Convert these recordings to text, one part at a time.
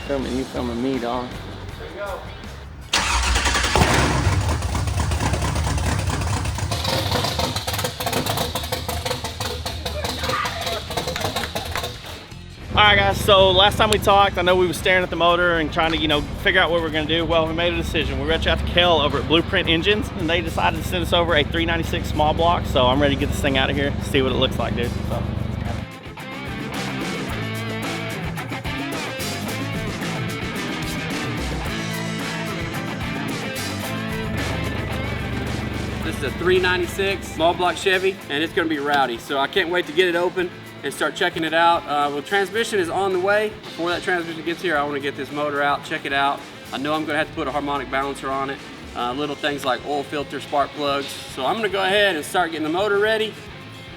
You filming me, dog. There you go. Alright guys, so last time we talked, I know we were staring at the motor and trying to, you know, figure out what we're gonna do. Well, we made a decision. We're reaching out to Kel over at Blueprint Engines, and they decided to send us over a 396 small block. So I'm ready to get this thing out of here, see what it looks like, dude. So. This is a 396 small block Chevy, and it's gonna be rowdy. So I can't wait to get it open and start checking it out. Well, transmission is on the way. Before that transmission gets here, I want to get this motor out, check it out. I know I'm going to have to put a harmonic balancer on it. Little things like oil filter, spark plugs. So I'm going to go ahead and start getting the motor ready.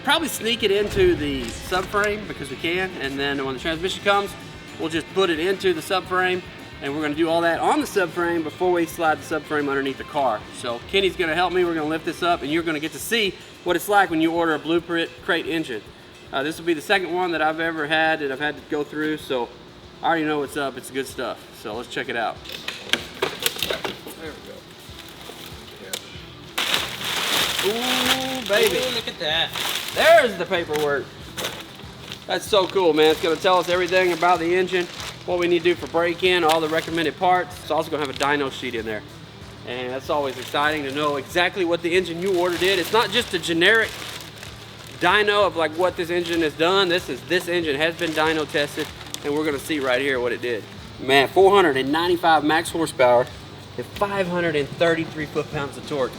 Probably sneak it into the subframe because we can, and then when the transmission comes, we'll just put it into the subframe, and we're going to do all that on the subframe before we slide the subframe underneath the car. So Kenny's going to help me. We're going to lift this up, and you're going to get to see what it's like when you order a Blueprint crate engine. This will be the second one that I've ever had that I've had to go through, so I already know what's up. It's good stuff. So let's check it out. There we go. Ooh, baby. Ooh, look at that. There's the paperwork. That's so cool, man. It's going to tell us everything about the engine, what we need to do for break-in, all the recommended parts. It's also going to have a dyno sheet in there. And that's always exciting to know exactly what the engine you ordered did. It's not just a generic dyno of like what this engine has done. This engine has been dyno tested, and we're gonna see right here what it did. Man, 495 max horsepower and 533 foot-pounds of torque.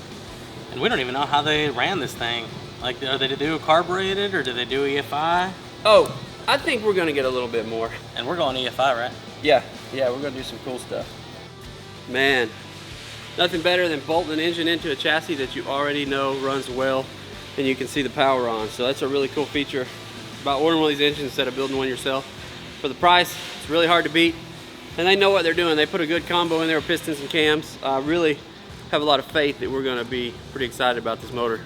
And we don't even know how they ran this thing. Like, are they do carbureted or do they do EFI? Oh, I think we're gonna get a little bit more. And we're going EFI, right? Yeah, we're gonna do some cool stuff. Man, nothing better than bolting an engine into a chassis that you already know runs well, and you can see the power on. So that's a really cool feature about ordering one of these engines instead of building one yourself. For the price, it's really hard to beat. And they know what they're doing. They put a good combo in there with pistons and cams. I really have a lot of faith that we're gonna be pretty excited about this motor.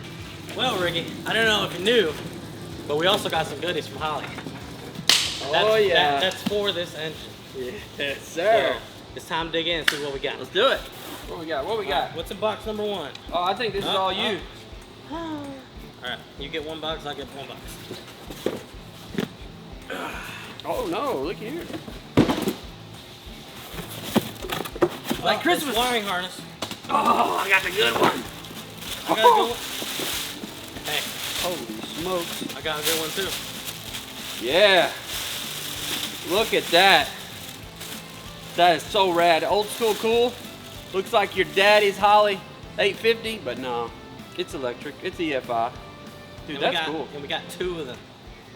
Well, Ricky, I don't know if you knew, but we also got some goodies from Holly. Oh yeah. That's for this engine. Yes, sir. So it's time to dig in and see what we got. Let's do it. What we got? What we got? What's in box number 1? Oh, I think this is all you. Alright, you get 1 box, I get 1 box. Oh no, look here. Like Christmas wiring harness. Oh, I got the good one. I got a good one. Hey, holy smokes. I got a good one too. Yeah. Look at that. That is so rad. Old school cool. Looks like your daddy's Holly 850, but no. It's electric. It's EFI. Dude, that's cool. And we got 2 of them.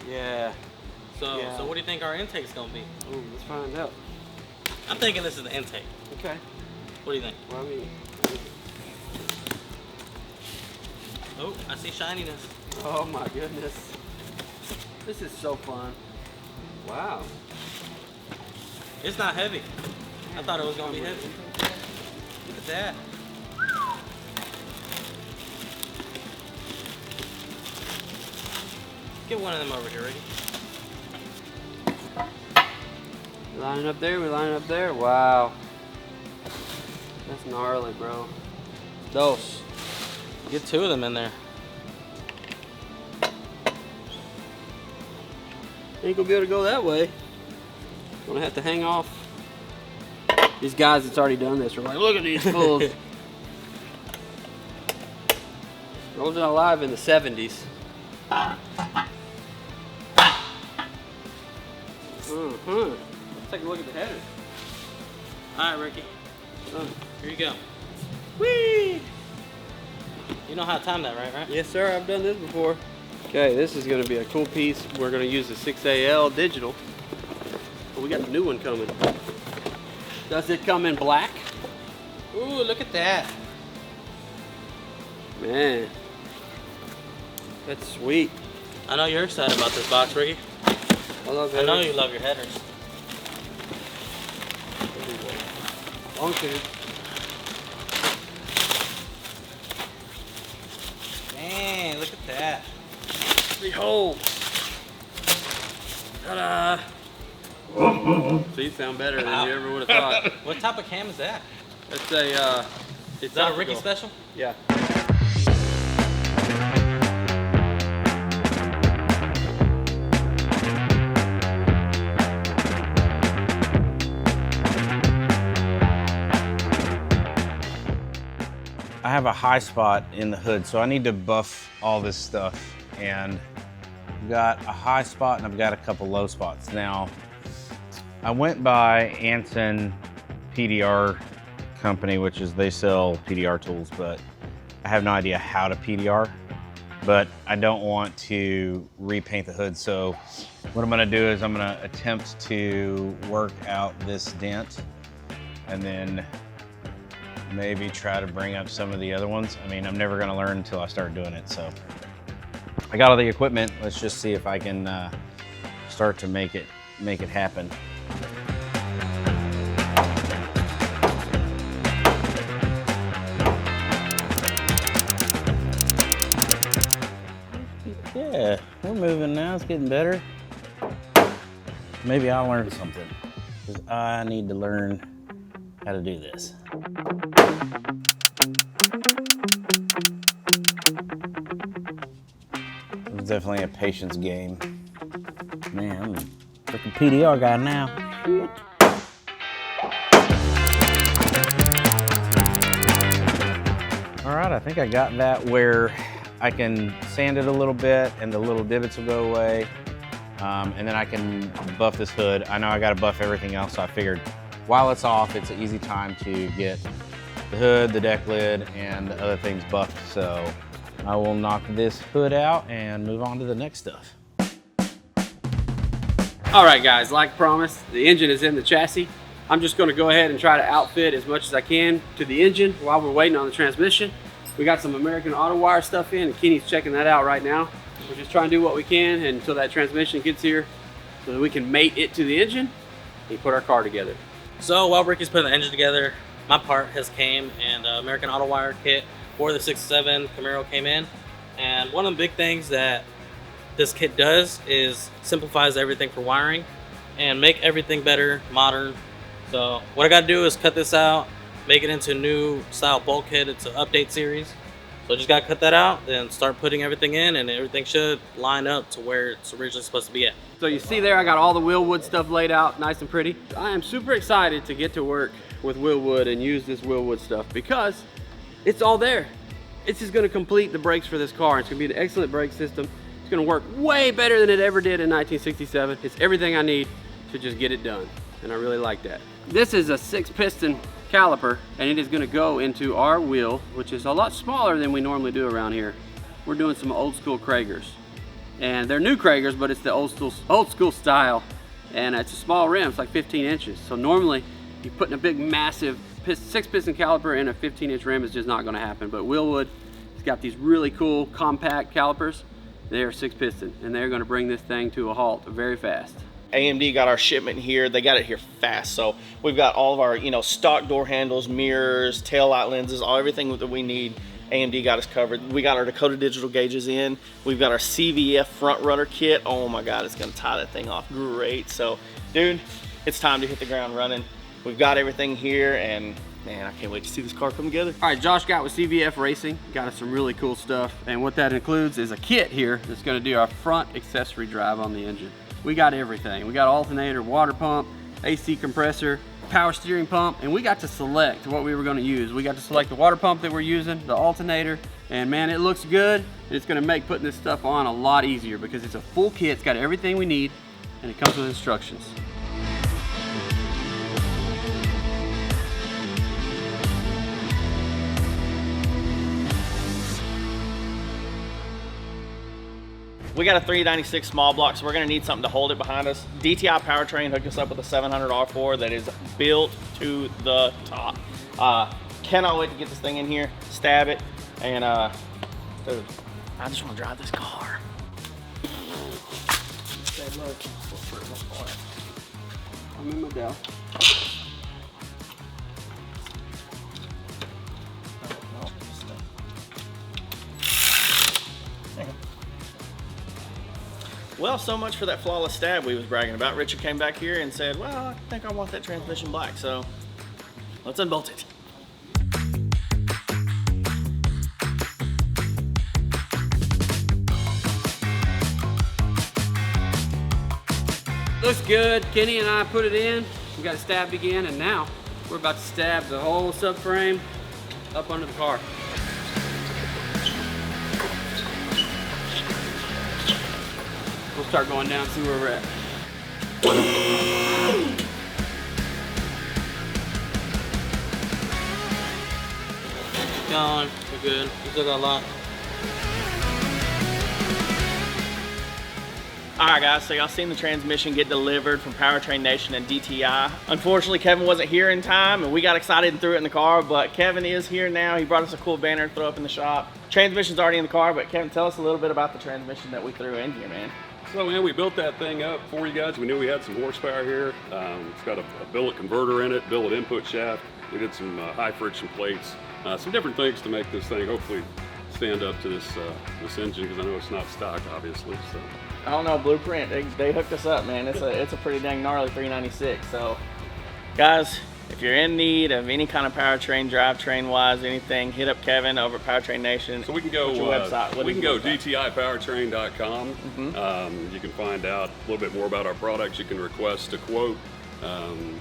Yeah. So what do you think our intake's gonna be? Ooh, let's find out. I'm thinking this is the intake. Okay. What do you think? Well, I mean, oh, I see shininess. oh my goodness. This is so fun. Wow. It's not heavy. I thought it was gonna be heavy. Look at that. Get one of them over here, Ricky. We lining up there, we lining up there. Wow. That's gnarly, bro. Those. Get 2 of them in there. Ain't gonna be able to go that way. Gonna have to hang off. These guys that's already done this are like, look at these fools. I wasn't alive in the 70s. Let's take a look at the header. Alright, Ricky. Here you go. Whee! You know how to time that, right? Yes, sir. I've done this before. Okay, this is going to be a cool piece. We're going to use the 6AL digital. But we got the new one coming. Does it come in black? Ooh, look at that. Man. That's sweet. I know you're excited about this box, Ricky. I love I know you love your headers. Okay. Man, look at that. Behold. Ta-da. So you sound better than you ever would have thought. What type of cam is that? It's a, Is that a Ricky special? Yeah. I have a high spot in the hood, so I need to buff all this stuff. And I've got a high spot and I've got a couple low spots. Now, I went by Anson PDR company, which is, they sell PDR tools, but I have no idea how to PDR, but I don't want to repaint the hood. So what I'm gonna do is I'm gonna attempt to work out this dent and then maybe try to bring up some of the other ones. I mean, I'm never gonna learn until I start doing it. So I got all the equipment. Let's just see if I can start to make it happen. Yeah, we're moving now. It's getting better. Maybe I'll learn something, because I need to learn how to do this. It's definitely a patience game. Man, I'm a freaking PDR guy now. Shit. All right, I think I got that where I can sand it a little bit and the little divots will go away. And then I can buff this hood. I know I gotta buff everything else, so I figured while it's off, it's an easy time to get the hood, the deck lid, and the other things buffed. So I will knock this hood out and move on to the next stuff. All right, guys, like promised, the engine is in the chassis. I'm just gonna go ahead and try to outfit as much as I can to the engine while we're waiting on the transmission. We got some American Auto Wire stuff in, and Kenny's checking that out right now. We're just trying to do what we can until that transmission gets here so that we can mate it to the engine and put our car together. So while Ricky's putting the engine together, my part has came, and American Auto Wire kit for the 67 Camaro came in. And one of the big things that this kit does is simplifies everything for wiring and make everything better, modern. So what I gotta do is cut this out, make it into a new style bulkhead. It's an update series. So I just gotta cut that out, then start putting everything in, and everything should line up to where it's originally supposed to be at. So you see there, I got all the Willwood stuff laid out nice and pretty. I am super excited to get to work with Willwood and use this Willwood stuff because it's all there. It's just gonna complete the brakes for this car. It's gonna be an excellent brake system. It's gonna work way better than it ever did in 1967. It's everything I need to just get it done, and I really like that. This is a 6-piston caliper, and it is going to go into our wheel, which is a lot smaller than we normally do around here. We're doing some old school Kragers, and they're new Kragers, but it's the old school style, and it's a small rim. It's like 15 inches. So normally you're putting a big massive 6-piston caliper in a 15-inch rim is just not going to happen. But Willwood has got these really cool compact calipers. They are 6-piston, and they're going to bring this thing to a halt very fast. AMD got our shipment here. They got it here fast. So we've got all of our, stock door handles, mirrors, tail light lenses, everything that we need. AMD got us covered. We got our Dakota digital gauges in. We've got our CVF front runner kit. Oh my God, it's gonna tie that thing off great. So dude, it's time to hit the ground running. We've got everything here, and man, I can't wait to see this car come together. All right, Josh got with CVF Racing, got us some really cool stuff. And what that includes is a kit here that's gonna do our front accessory drive on the engine. We got everything. We got alternator, water pump, AC compressor, power steering pump, and we got to select what we were gonna use. We got to select the water pump that we're using, the alternator, and man, it looks good. It's gonna make putting this stuff on a lot easier because it's a full kit. It's got everything we need, and it comes with instructions. We got a 396 small block, so we're gonna need something to hold it behind us. DTI powertrain hooked us up with a 700 R4 that is built to the top. Cannot wait to get this thing in here, stab it, and dude, I just wanna drive this car. I'm in my Dell. Well, so much for that flawless stab we was bragging about. Richard came back here and said, well, I think I want that transmission black, so let's unbolt it. Looks good. Kenny and I put it in. We got it stabbed again, and now we're about to stab the whole subframe up under the car. We'll start going down, see where we're at. Keep going. We're good. We still got a lot. All right, guys, so y'all seen the transmission get delivered from Powertrain Nation and DTI. Unfortunately, Kevin wasn't here in time, and we got excited and threw it in the car, but Kevin is here now. He brought us a cool banner to throw up in the shop. Transmission's already in the car, but Kevin, tell us a little bit about the transmission that we threw in here, man. So, man, we built that thing up for you guys. We knew we had some horsepower here. It's got a billet converter in it, billet input shaft. We did some high friction plates, some different things to make this thing hopefully stand up to this engine, because I know it's not stock, obviously. So. I don't know, Blueprint, they hooked us up, man. It's a pretty dang gnarly 396. So, guys, if you're in need of any kind of powertrain, drivetrain wise, anything, hit up Kevin over at Powertrain Nation. So we can go. What's your website? We can go DTIpowertrain.com. You can find out a little bit more about our products. You can request a quote,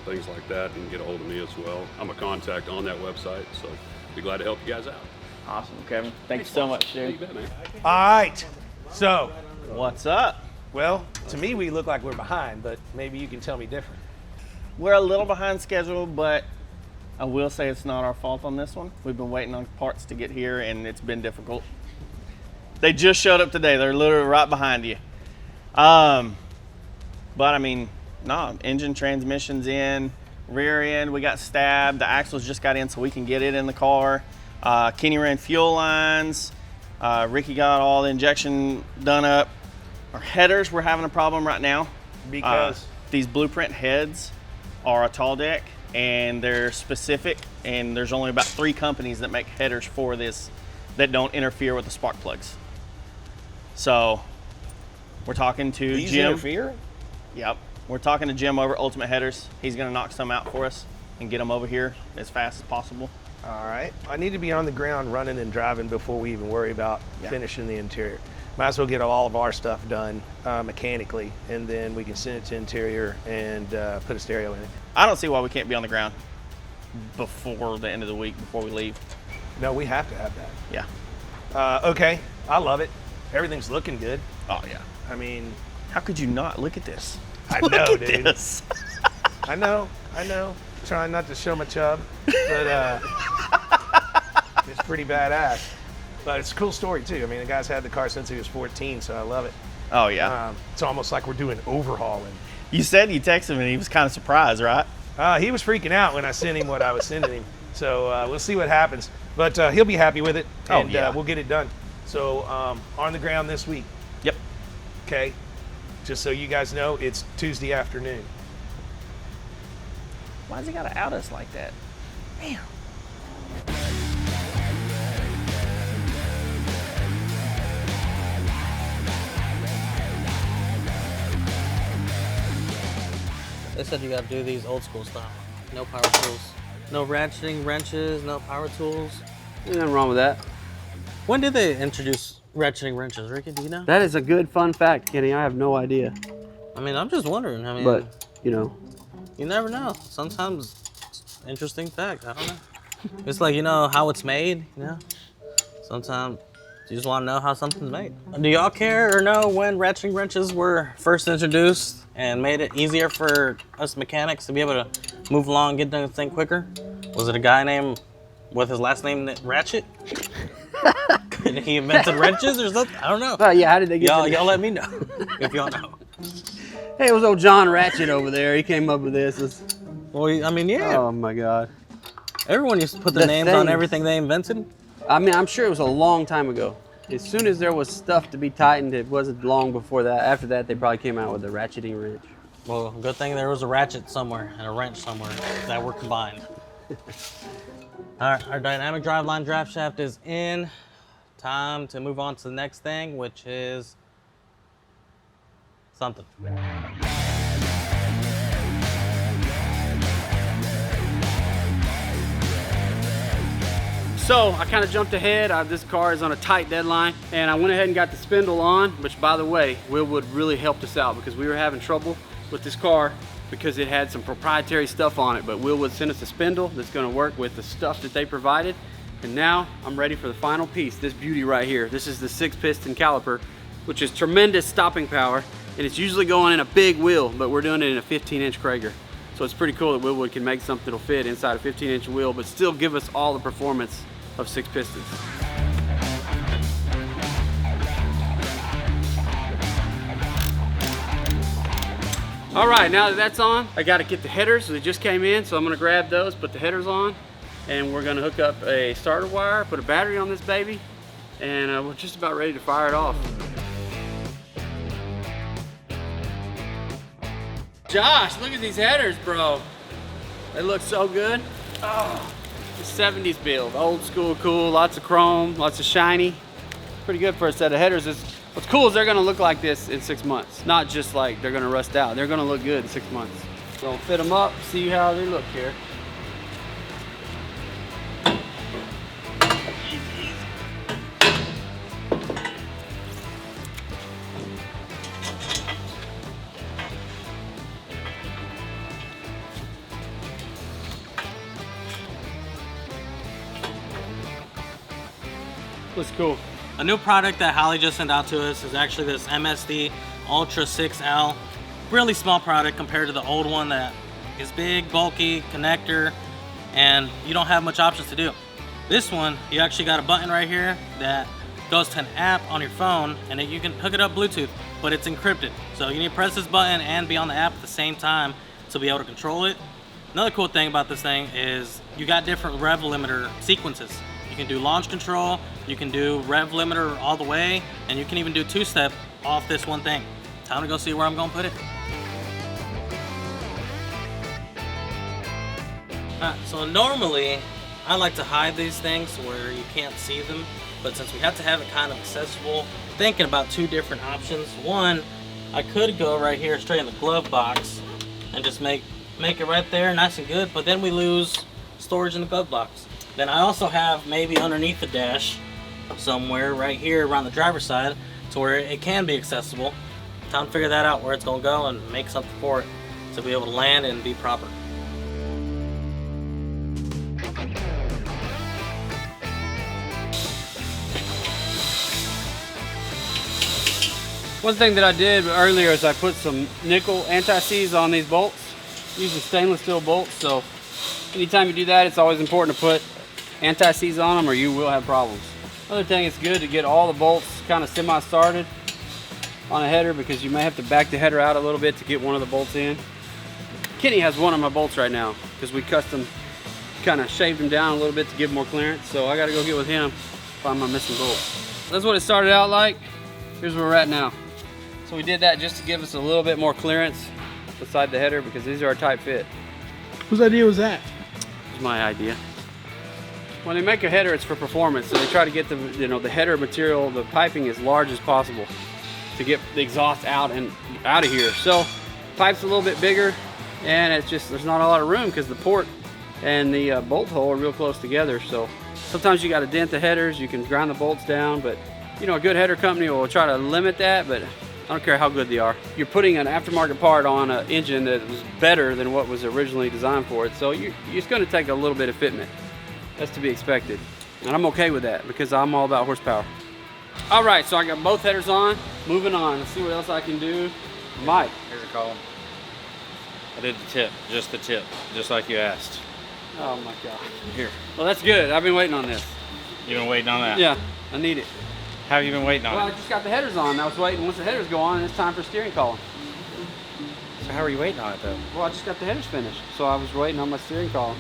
things like that, and get a hold of me as well. I'm a contact on that website, so be glad to help you guys out. Awesome, Kevin. Thank you so much, dude. You bet, man. All right, so, What's up? well, to me we look like we're behind, but maybe you can tell me different. We're a little behind schedule, but I will say it's not our fault on this one. We've been waiting on parts to get here, and it's been difficult. They just showed up today. They're literally right behind you. But I mean, no, engine, transmission's in, rear end, we got stabbed. The axles just got in so we can get it in the car. Kenny ran fuel lines. Ricky got all the injection done up. Our headers, we're having a problem right now. Because These Blueprint heads are a tall deck, and they're specific, and there's only about 3 companies that make headers for this that don't interfere with the spark plugs. So we're talking to these Jim. interfere? Yep. We're talking to Jim over at Ultimate Headers. He's gonna knock some out for us and get them over here as fast as possible. All right, I need to be on the ground running and driving before we even worry about finishing the interior. Might as well get all of our stuff done mechanically, and then we can send it to interior and put a stereo in it. I don't see why we can't be on the ground before the end of the week, before we leave. No, we have to have that. Yeah. Okay, I love it. Everything's looking good. Oh yeah. I mean, How could you not? Look at this. I Look know, at dude. this. I know. Trying not to show my chub, but it's pretty badass. But it's a cool story too. I mean, the guy's had the car since he was 14, so I love it. Oh yeah. It's almost like we're doing overhauling. You said you texted him and he was kind of surprised, right? He was freaking out when I sent him what I was sending him. So we'll see what happens. But he'll be happy with it, and we'll get it done. So on the ground this week. Yep. Okay. Just so you guys know, it's Tuesday afternoon. Why's he gotta out us like that? Damn. They said you gotta do these old school style. No power tools. No ratcheting wrenches, no power tools. Ain't nothing wrong with that. When did they introduce ratcheting wrenches, Ricky? Do you know? That is a good fun fact, Kenny. I have no idea. I mean, I'm just wondering. I mean, But, you know. you never know. Sometimes it's an interesting fact. I don't know. It's like, you know, how it's made, you know? Sometimes you just want to know how something's made. Do y'all care or know when ratcheting wrenches were first introduced and made it easier for us mechanics to be able to move along and get done the thing quicker? Was it a guy named with his last name Ratchet? And he invented wrenches or something? I don't know. Yeah, how did they get Y'all let me know if y'all know. Hey, it was old John Ratchet over there. He came up with this. Well, I mean, yeah. Oh my God. Everyone used to put their The names on thing. everything they invented. I mean, I'm sure it was a long time ago. As soon as there was stuff to be tightened, it wasn't long before that. After that, they probably came out with a ratcheting wrench. Well, good thing there was a ratchet somewhere and a wrench somewhere that were combined. All right, our dynamic driveline draft shaft is in. Time to move on to the next thing, which is something. So I kind of jumped ahead. This car is on a tight deadline, and I went ahead and got the spindle on, which, by the way, Willwood really helped us out because we were having trouble with this car because it had some proprietary stuff on it. But Willwood sent us a spindle that's going to work with the stuff that they provided. And now I'm ready for the final piece, this beauty right here. This is the 6-piston caliper, which is tremendous stopping power, and it's usually going in a big wheel, but we're doing it in a 15-inch Krager. So it's pretty cool that Willwood can make something that'll fit inside a 15-inch wheel, but still give us all the performance of 6 pistons. All right, now that that's on, I got to get the headers. They just came in, so I'm going to grab those, put the headers on, and we're going to hook up a starter wire, put a battery on this baby, and we're just about ready to fire it off. Josh, look at these headers, bro. They look so good. Oh. The 70s build, old school cool, lots of chrome, lots of shiny. Pretty good for a set of headers. What's cool is they're gonna look like this in 6 months. Not just like they're gonna rust out. They're gonna look good in 6 months. So I'll fit them up, see how they look here. Looks cool. A new product that Holly just sent out to us is actually this MSD Ultra 6L. Really small product compared to the old one that is big, bulky, connector, and you don't have much options to do. This one, you actually got a button right here that goes to an app on your phone, and you can hook it up Bluetooth, but it's encrypted. So you need to press this button and be on the app at the same time to be able to control it. Another cool thing about this thing is you got different rev limiter sequences. You can do launch control, you can do rev limiter all the way, and you can even do 2-step off this one thing. Time to go see where I'm gonna put it. So normally, I like to hide these things where you can't see them, but since we have to have it kind of accessible, thinking about 2 different options. One, I could go right here straight in the glove box and just make it right there nice and good, but then we lose storage in the glove box. Then I also have maybe underneath the dash somewhere right here around the driver's side to where it can be accessible. Time to figure that out, where it's gonna go, and make something for it to be able to land and be proper. One thing that I did earlier is I put some nickel anti-seize on these bolts, using stainless steel bolts. So anytime you do that, it's always important to put anti-seize on them or you will have problems. Another thing, it's good to get all the bolts kind of semi-started on a header because you may have to back the header out a little bit to get one of the bolts in. Kenny has one of my bolts right now because we custom kind of shaved him down a little bit to give more clearance. So I got to go get with him, find my missing bolt. That's what it started out like. Here's where we're at now. So we did that just to give us a little bit more clearance beside the header because these are a tight fit. Whose idea was that? It was my idea. When they make a header, it's for performance, so they try to get the the header material, the piping as large as possible to get the exhaust out of here. So pipe's a little bit bigger, and it's just there's not a lot of room because the port and the bolt hole are real close together. So sometimes you got to dent the headers, you can grind the bolts down, but a good header company will try to limit that, but I don't care how good they are. You're putting an aftermarket part on an engine that was better than what was originally designed for it, so it's going to take a little bit of fitment. That's to be expected. And I'm okay with that because I'm all about horsepower. All right, so I got both headers on. Moving on. Let's see what else I can do. Mike. Here's a column. I did the tip, just like you asked. Oh my God. Here. Well, that's good. I've been waiting on this. You've been waiting on that? Yeah, I need it. How have you been waiting on Well, it? I just got the headers on. I was waiting. Once the headers go on, it's time for steering column. So how are you waiting on it though? Well, I just got the headers finished, so I was waiting on my steering column.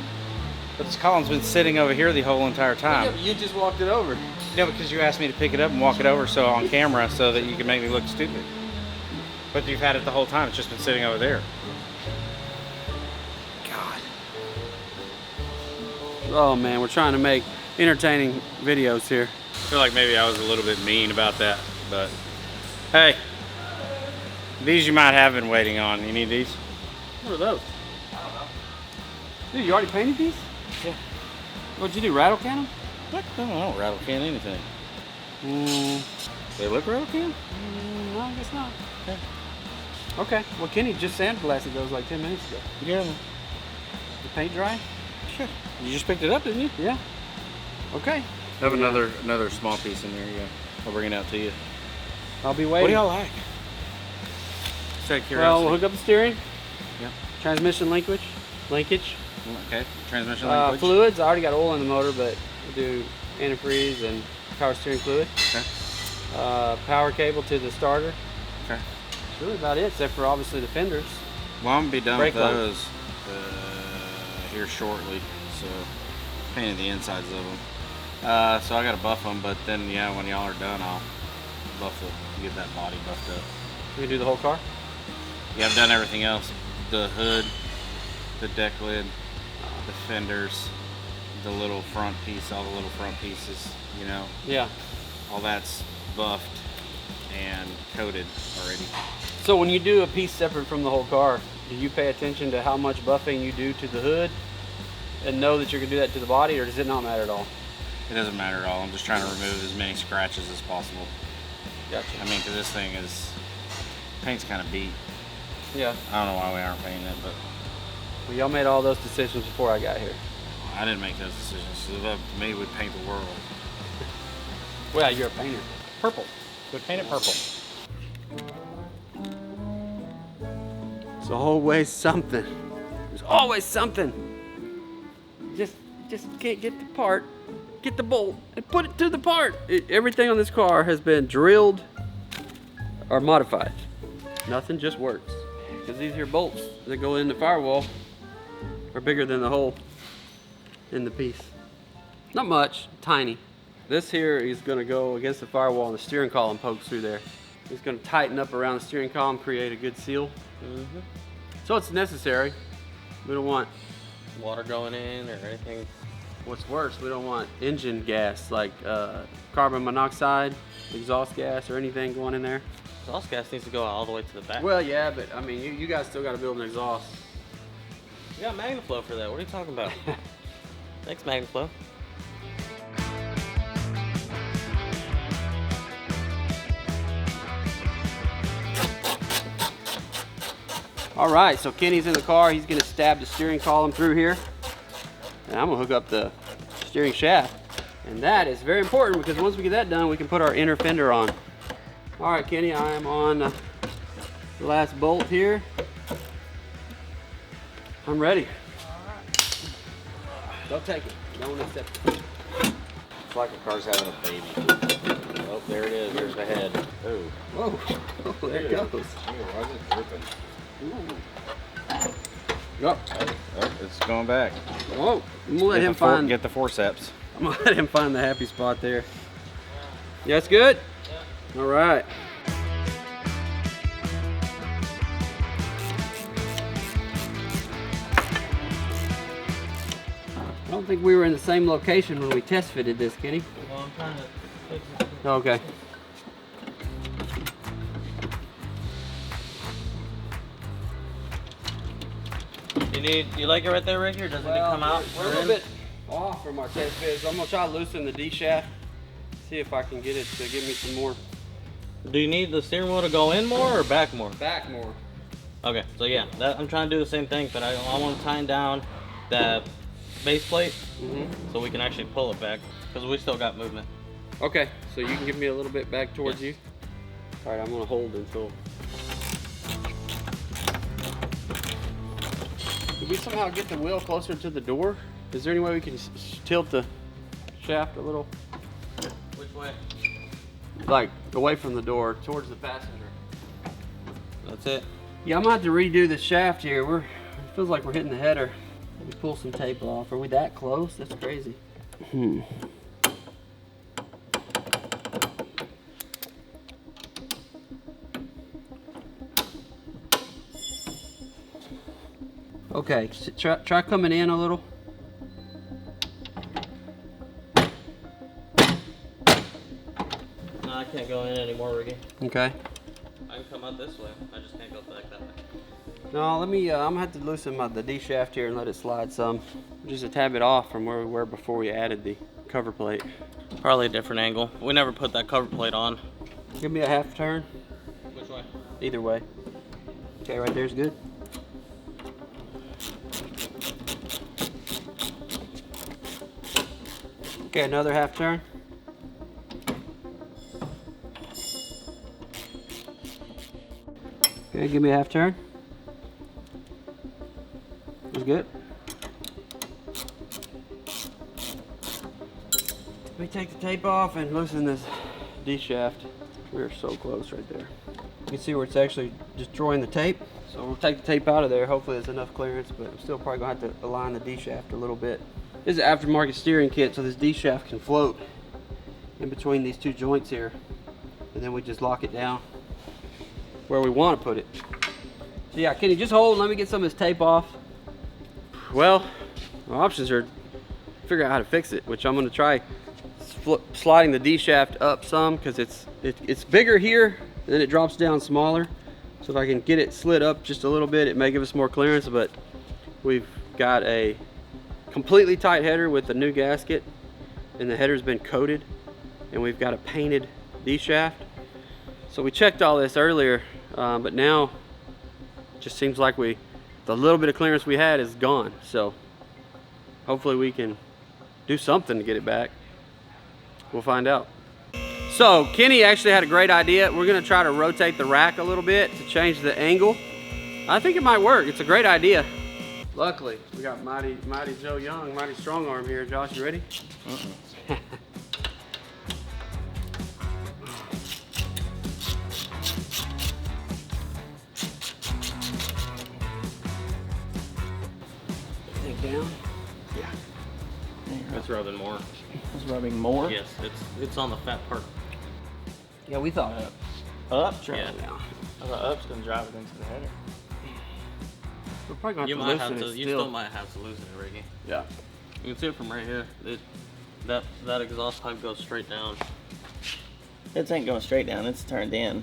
But this column's been sitting over here the whole entire Yeah, time. but you just walked it over. No, because you asked me to pick it up and walk it over so on camera so that you can make me look stupid. But you've had it the whole time. It's just been sitting over there. God. Oh man, we're trying to make entertaining videos here. I feel like maybe I was a little bit mean about that, but hey, These you might have been waiting on. You need these? What are those? Dude, you already painted these? Yeah. What'd you do, rattle can them? What? I don't rattle can anything. They look rattle can? No, I guess not. Okay. Okay. Well, Kenny just sandblasted those like 10 minutes ago. Yeah. The paint dry? Sure. You just picked it up, didn't you? Yeah. Okay. I have another small piece in there. Yeah. I'll bring it out to you. I'll be waiting. What do y'all like? Just out of curiosity. Well, we'll hook up the steering. Yeah. Transmission linkage. Okay. Transmission linkage. Fluids. I already got oil in the motor, but we'll do antifreeze and power steering fluid. Okay. Power cable to the starter. Okay. That's really about it, except for obviously the fenders. Well, I'm gonna be done Brake with light. those here shortly. So painted the insides of them. So I gotta buff them, but then yeah, when y'all are done, I'll get that body buffed up. You can do the whole car? Yeah, I've done everything else. The hood, the deck lid, the fenders, the little front piece, all the little front pieces, you know. Yeah. All that's buffed and coated already. So when you do a piece separate from the whole car, do you pay attention to how much buffing you do to the hood and know that you're gonna do that to the body, or does it not matter at all? It doesn't matter at all. I'm just trying to remove as many scratches as possible. Gotcha. I mean, because this thing is, paint's kind of beat. Yeah. I don't know why we aren't painting it, but Well, y'all made all those decisions before I got here. I didn't make those decisions. So if it was up to me, we'd paint the world. Well, you're a painter. Purple. We'd paint it purple. There's always something. There's always something. Just can't get the part, get the bolt, and put it to the part. Everything on this car has been drilled or modified. Nothing just works. Because these here bolts that go in the firewall are bigger than the hole in the piece. Not much, tiny. This here is going to go against the firewall and the steering column pokes through there. It's going to tighten up around the steering column, create a good seal. So it's necessary. We don't want Water going in or anything. what's worse, we don't want engine gas like carbon monoxide, exhaust gas, or anything going in there. Exhaust gas needs to go all the way to the back. Well, yeah, but I mean, you guys still got to build an exhaust. We got MagnaFlow for that. What are you talking about? Thanks, MagnaFlow. All right, so Kenny's in the car. He's gonna stab the steering column through here. And I'm gonna hook up the steering shaft. And that is very important because once we get that done, we can put our inner fender on. All right, Kenny, I am on the last bolt here. I'm ready. Don't take it. Don't accept it. It's like a car's having a baby. Oh, there it is. There's the head. Oh. Whoa, oh, there it goes. Why is it dripping? Yep. Oh, it's going back. Whoa, I'm gonna let him find. Get the forceps. I'm gonna let him find the happy spot there. Yeah, that's good? Yeah. All right. I don't think we were in the same location when we test fitted this, Kenny. Well, I'm trying to fix it. Okay. You like it right there, Ricky, or does it need to come out? We're a little bit off from our test fit, so I'm gonna try to loosen the D shaft. See if I can get it to give me some more. Do you need the steering wheel to go in more or back more? Back more. Okay, so yeah, I'm trying to do the same thing, but I want to tighten down that base plate so we can actually pull it back, because we still got movement. Okay, so you can give me a little bit back towards you. All right, I'm gonna hold until. Can we somehow get the wheel closer to the door? Is there any way we can tilt the shaft a little? Which way? Like away from the door, towards the passenger. That's it. Yeah, I'm gonna have to redo the shaft here. It feels like we're hitting the header. Let me pull some tape off. Are we that close? That's crazy. Okay, try coming in a little. No, I can't go in anymore, Ricky. Okay. I can come out this way. I just can't go back that way. No, let me, I'm gonna have to loosen the D shaft here and let it slide some. Just a tad bit off from where we were before we added the cover plate. Probably a different angle. We never put that cover plate on. Give me a half turn. Which way? Either way. Okay, right there's good. Okay, another half turn. Okay, give me a half turn. That's good. Let me take the tape off and loosen this D shaft. We're so close right there. You can see where it's actually destroying the tape. So we'll take the tape out of there. Hopefully there's enough clearance, but I'm still probably gonna have to align the D shaft a little bit. This is an aftermarket steering kit, so this D shaft can float in between these two joints here. And then we just lock it down where we want to put it. So yeah, Kenny, just hold and let me get some of this tape off. Well, my options are figure out how to fix it, which I'm gonna try sliding the D shaft up some because it's bigger here, then it drops down smaller. So if I can get it slid up just a little bit, it may give us more clearance, but we've got a completely tight header with a new gasket, and the header's been coated, and we've got a painted D shaft. So we checked all this earlier, but now it just seems like the little bit of clearance we had is gone. So hopefully we can do something to get it back. We'll find out. So Kenny actually had a great idea. We're gonna try to rotate the rack a little bit to change the angle. I think it might work. It's a great idea. Luckily, we got Mighty Joe Young, Mighty Strong Arm here. Josh, you ready? Take down. Yeah. It's rubbing more. It's rubbing more? Yes, it's on the fat part. Yeah, we thought up. Up? Yeah. Down. I thought up's gonna drive it into the header. We're probably gonna You have might to have loosen to. it You still might have to loosen it, Ricky. Yeah. You can see it from right here. That exhaust pipe goes straight down. It ain't going straight down, it's turned in.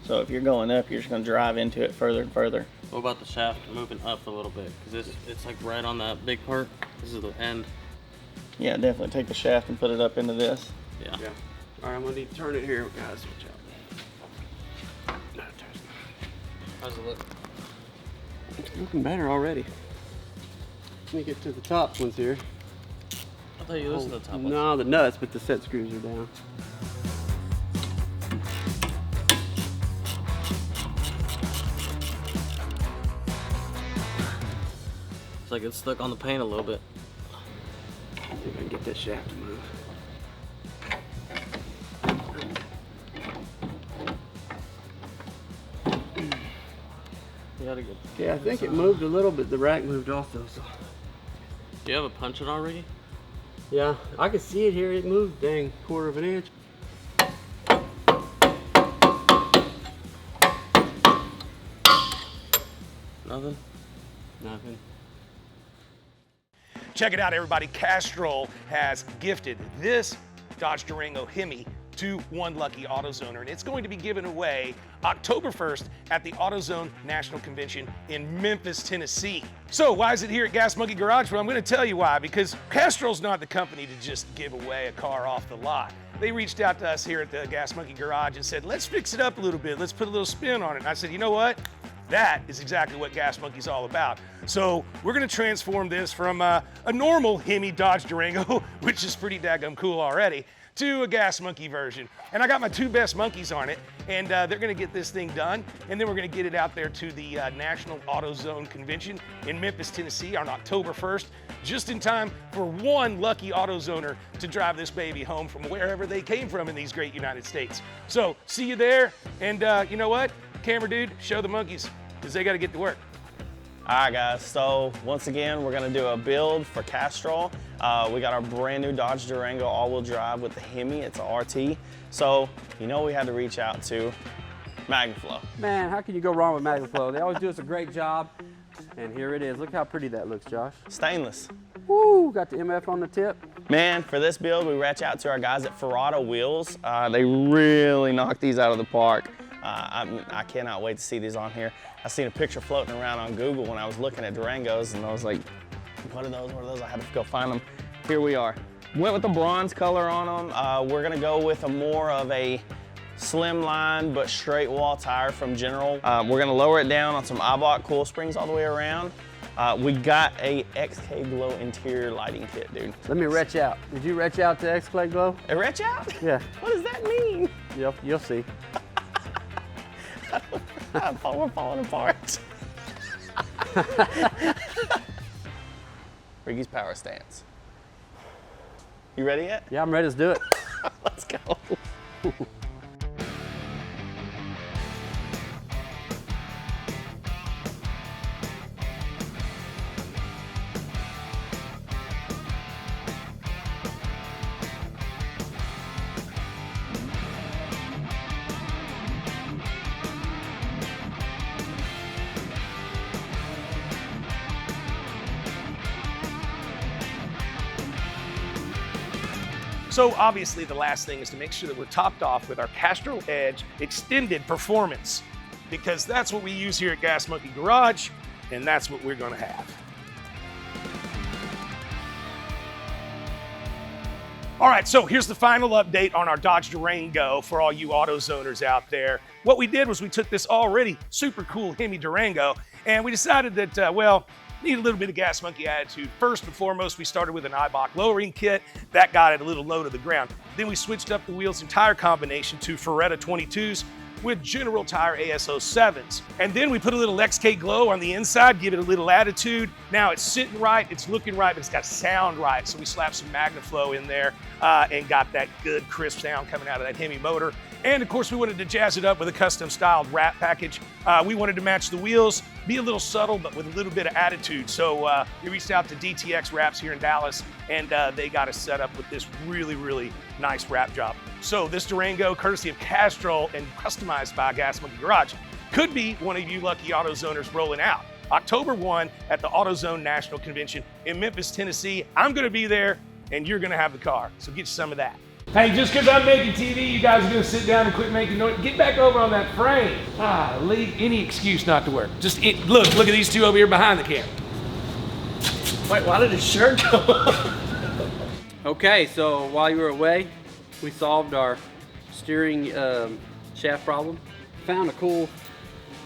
So if you're going up, you're just gonna drive into it further and further. What about the shaft moving up a little bit? Because it's like right on that big part. This is the end. Yeah, definitely take the shaft and put it up into this. Yeah. Yeah. All right, I'm gonna need to turn it here, guys. Watch out. How's it look? It's looking better already. Let me get to the top ones here. I thought you loosened the top one. No, the nuts, but the set screws are down. It's like it's stuck on the paint a little bit. See if I can get this shaft to move. You gotta get. Yeah, I think it moved a little bit. The rack moved also. So. Do you have a punch it already? Yeah, I can see it here. It moved, dang, 1/4 of an inch. Nothing? Nothing. Check it out, everybody. Castrol has gifted this Dodge Durango Hemi to one lucky Autozoner, and it's going to be given away October 1st at the AutoZone National Convention in Memphis, Tennessee. So why is it here at Gas Monkey Garage? Well, I'm going to tell you why, because Castrol's not the company to just give away a car off the lot. They reached out to us here at the Gas Monkey Garage and said, let's fix it up a little bit. Let's put a little spin on it. And I said, you know what? That is exactly what Gas Monkey's all about. So we're gonna transform this from a normal Hemi Dodge Durango, which is pretty daggum cool already, to a Gas Monkey version. And I got my two best monkeys on it, and they're gonna get this thing done, and then we're gonna get it out there to the National AutoZone Convention in Memphis, Tennessee on October 1st, just in time for one lucky AutoZoner to drive this baby home from wherever they came from in these great United States. So see you there, and you know what? Camera dude, show the monkeys, because they got to get to work. All right, guys, so once again, we're gonna do a build for Castrol. We got our brand new Dodge Durango all-wheel drive with the Hemi. It's a RT. So, you know we had to reach out to MagnaFlow. Man, how can you go wrong with MagnaFlow? They always do us a great job. And here it is. Look how pretty that looks, Josh. Stainless. Woo, got the MF on the tip. Man, for this build, we reach out to our guys at Ferrata Wheels. They really knocked these out of the park. I cannot wait to see these on here. I seen a picture floating around on Google when I was looking at Durangos, and I was like, what are those? What are those? I had to go find them. Here we are. Went with the bronze color on them. We're gonna go with more of a slim line but straight wall tire from General. We're gonna lower it down on some Eibach coil springs all the way around. We got a XK Glow interior lighting kit, dude. Let me retch out. Did you retch out to XK Glow? A retch out? Yeah. What does that mean? You'll see. We're falling apart. Ricky's power stance. You ready yet? Yeah, I'm ready. Let's do it. Let's go. So obviously the last thing is to make sure that we're topped off with our Castrol Edge Extended Performance, because that's what we use here at Gas Monkey Garage, and that's what we're gonna have. All right, so here's the final update on our Dodge Durango for all you AutoZoners out there. What we did was we took this already super cool Hemi Durango, and we decided that, well, need a little bit of Gas Monkey attitude. First and foremost, we started with an Eibach lowering kit. That got it a little low to the ground. Then we switched up the wheels and tire combination to Ferretta 22s with General Tire ASO 7s. And then we put a little XK Glow on the inside, give it a little attitude. Now it's sitting right, it's looking right, but it's got sound right. So we slapped some MagnaFlow in there and got that good crisp sound coming out of that Hemi motor. And of course, we wanted to jazz it up with a custom styled wrap package. We wanted to match the wheels, be a little subtle, but with a little bit of attitude. So we reached out to DTX Wraps here in Dallas, and they got us set up with this really, really nice wrap job. So this Durango, courtesy of Castrol and customized by Gas Monkey Garage, could be one of you lucky AutoZoners rolling out. October 1 at the AutoZone National Convention in Memphis, Tennessee. I'm gonna be there, and you're gonna have the car. So get you some of that. Hey, just because I'm making TV, you guys are going to sit down and quit making noise. Get back over on that frame. Leave any excuse not to work. Just look at these two over here behind the camera. Wait, why did his shirt go up? Okay, so while you were away, we solved our steering shaft problem. Found a cool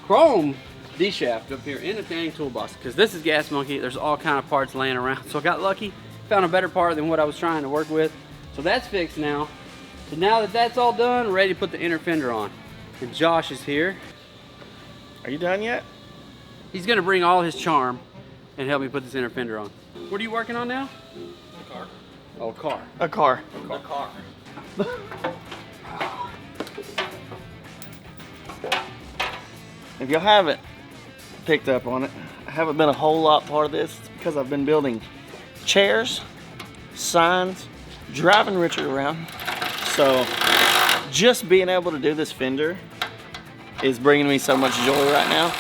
chrome D-shaft up here in the dang toolbox, because this is Gas Monkey. There's all kind of parts laying around. So I got lucky, found a better part than what I was trying to work with. So that's fixed now. So now that that's all done, we're ready to put the inner fender on. And Josh is here. Are you done yet? He's gonna bring all his charm and help me put this inner fender on. What are you working on now? The car. Oh, car. A car. The car. If you haven't picked up on it, I haven't been a whole lot part of this. It's because I've been building chairs, signs, driving Richard around. So just being able to do this fender is bringing me so much joy right now.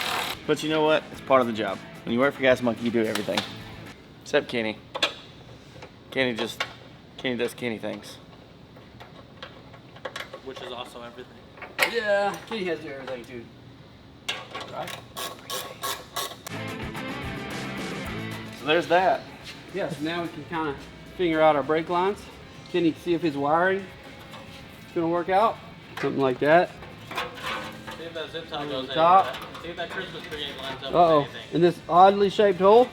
But you know what? It's part of the job. When you work for Gas Monkey, you do everything. Except Kenny. Kenny does Kenny things. Which is also everything. Yeah, Kenny has to do everything too. Right? So there's that. Yeah, so now we can kind of figure out our brake lines. Can you see if his wiring is gonna work out? Something like that. See if that zip tie goes in. Top. See if that Christmas tree ain't lines up with Uh-oh, anything. in this oddly shaped hole?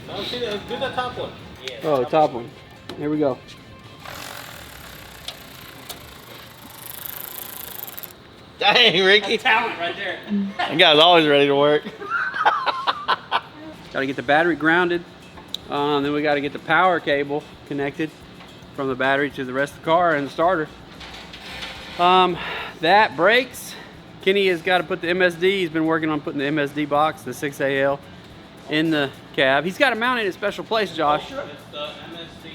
No, see that, do that top one. Yeah. Oh, top one. Here we go. Dang, Ricky. Talent right there. That guy's always ready to work. Got to get the battery grounded. Then we got to get the power cable connected from the battery to the rest of the car and the starter. That brakes. Kenny has got to put the MSD. He's been working on putting the MSD box, the 6AL, in the cab. He's got to mount it in a special place, Josh. It's the MSC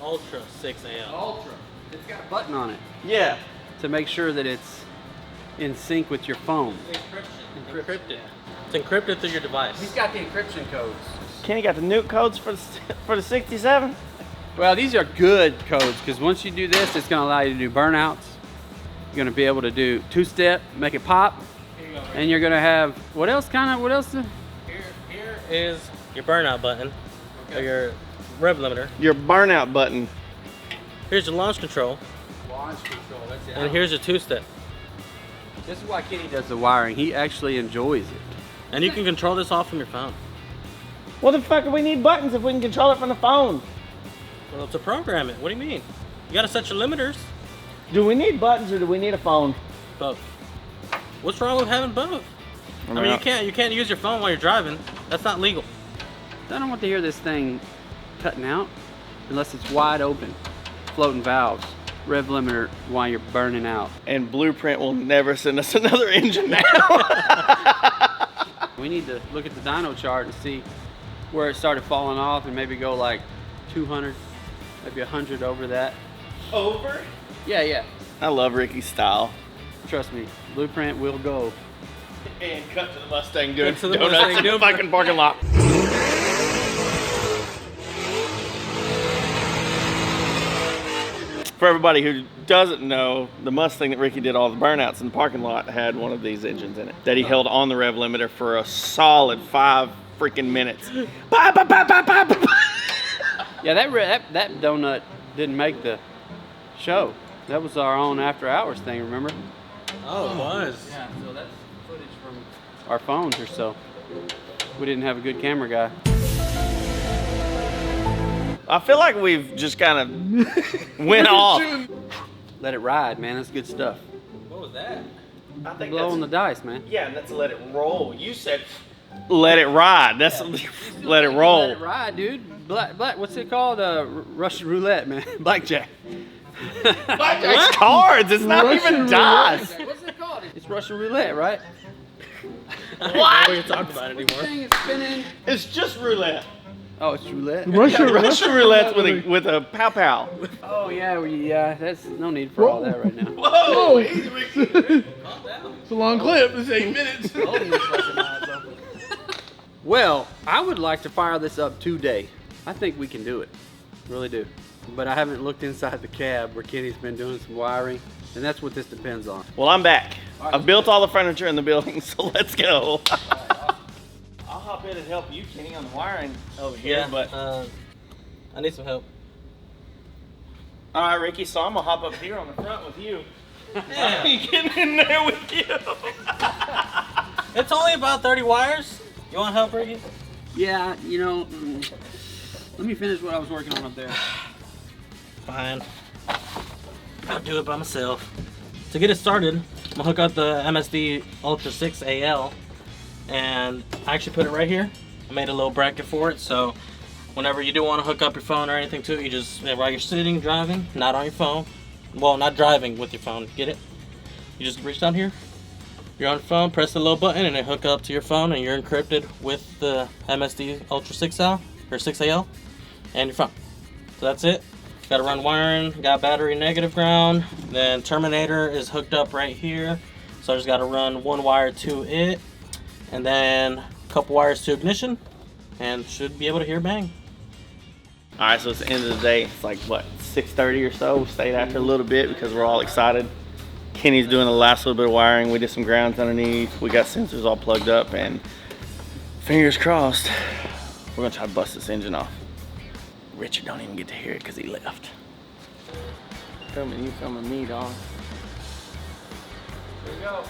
Ultra 6AL. Ultra. It's got a button on it Yeah. to make sure that it's in sync with your phone. Encrypted. It's encrypted through your device. He's got the encryption codes. Kenny got the nuke codes for the 67. Well, these are good codes because once you do this, it's going to allow you to do burnouts. You're gonna be able to do two-step, make it pop, and you're gonna have what else? Here is your burnout button, or your rev limiter. Your burnout button. Here's your launch control, Launch control. That's it. and here's your two-step. This is why Kenny does the wiring. He actually enjoys it. And you can control this off from your phone. What the fuck do we need buttons if we can control it from the phone? Well, to program it. What do you mean? You gotta set your limiters. Do we need buttons or do we need a phone? Both. What's wrong with having both? I mean, you can't use your phone while you're driving. That's not legal. I don't want to hear this thing cutting out unless it's wide open. Floating valves, rev limiter while you're burning out. And Blueprint will never send us another engine now. We need to look at the dyno chart and see where it started falling off and maybe go like 200, maybe 100 over that. Over? Yeah. I love Ricky's style. Trust me, Blueprint will go. And cut to the Mustang doing Cut to the donuts Mustang in the doing- fucking parking lot. For everybody who doesn't know, the Mustang that Ricky did all the burnouts in the parking lot had one of these engines in it that he held on the rev limiter for a solid 5 freaking minutes. Bah, bah, bah, bah, bah, bah. Yeah, that donut didn't make the show. That was our own after hours thing, remember? Oh, it was. Yeah, so that's footage from our phones or so. We didn't have a good camera guy. I feel like we've just kind of went off. Let it ride, man. That's good stuff. What was that? I think Blowing the dice, man. yeah, that's let it roll. You said let it ride. That's let it roll. Let it ride, dude. Black. What's it called? Russian roulette, man. Blackjack. Blackjack's cards. It's not even dice. What's it called? It's Russian roulette, right? I don't know what you're talking about anymore. Thing is spinning. It's just roulette. Oh, it's roulette. Russian Russian roulette's with a pow pow. Oh yeah. That's no need for all that right now. Whoa! Calm down. It's a long clip. It's 8 minutes. Well, I would like to fire this up today. I think we can do it. Really do. But I haven't looked inside the cab where Kenny's been doing some wiring, and that's what this depends on. Well, I'm back. I've built all the furniture in the building, so let's go. I'll hop in and help you, Kenny, on the wiring over here. Yeah, But I need some help. all right, Ricky. So I'm gonna hop up here on the front with you. Yeah. Get in there with you. It's only about 30 wires. You want help, Ricky? Yeah, let me finish what I was working on up there. Fine. I'll do it by myself. To get it started, I'm gonna hook up the MSD Ultra 6 AL, and I actually put it right here. I made a little bracket for it, so whenever you do want to hook up your phone or anything to it, you just, while you're sitting, driving, not on your phone, well, not driving with your phone, get it? You just reach down here, you're on your phone, press the little button, and it hook up to your phone, and you're encrypted with the MSD Ultra 6L, or 6AL, and your phone. So that's it. Got to run wiring, got battery negative ground, then terminator is hooked up right here, so I just got to run one wire to it, and then a couple wires to ignition, and should be able to hear bang. All right, so it's the end of the day. It's like what, 6:30 or so. We stayed after a little bit because we're all excited. Kenny's doing the last little bit of wiring. We did some grounds underneath. We got sensors all plugged up, and fingers crossed, we're gonna try to bust this engine off. Richard don't even get to hear it because he left. Filming you, filming me, dog. Here we go.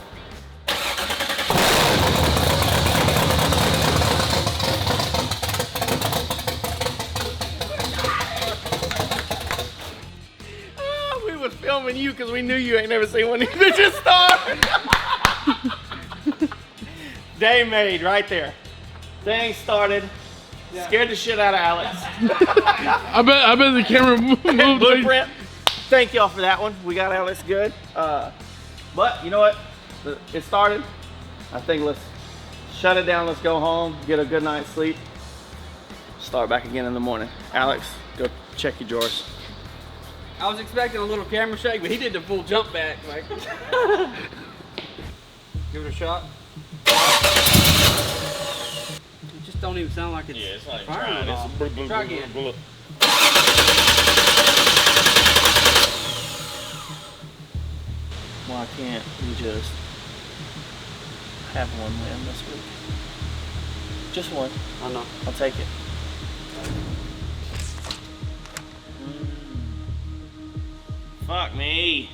Oh, we was filming you because we knew you ain't never seen one of these bitches start. Day made right there. Thing started. Scared the shit out of Alex. I bet the camera moved. Blueprint. Thank y'all for that one. We got Alex good. But you know what? It started. I think let's shut it down. Let's go home. Get a good night's sleep. Start back again in the morning. Alex, go check your drawers. I was expecting a little camera shake, but he did the full jump back. Like, give it a shot. It just don't even sound like it's. Yeah, it's not even firing trying. at all. It's Try again. Why can't we just have one win this week? Just one. I know. I'll take it. Fuck me.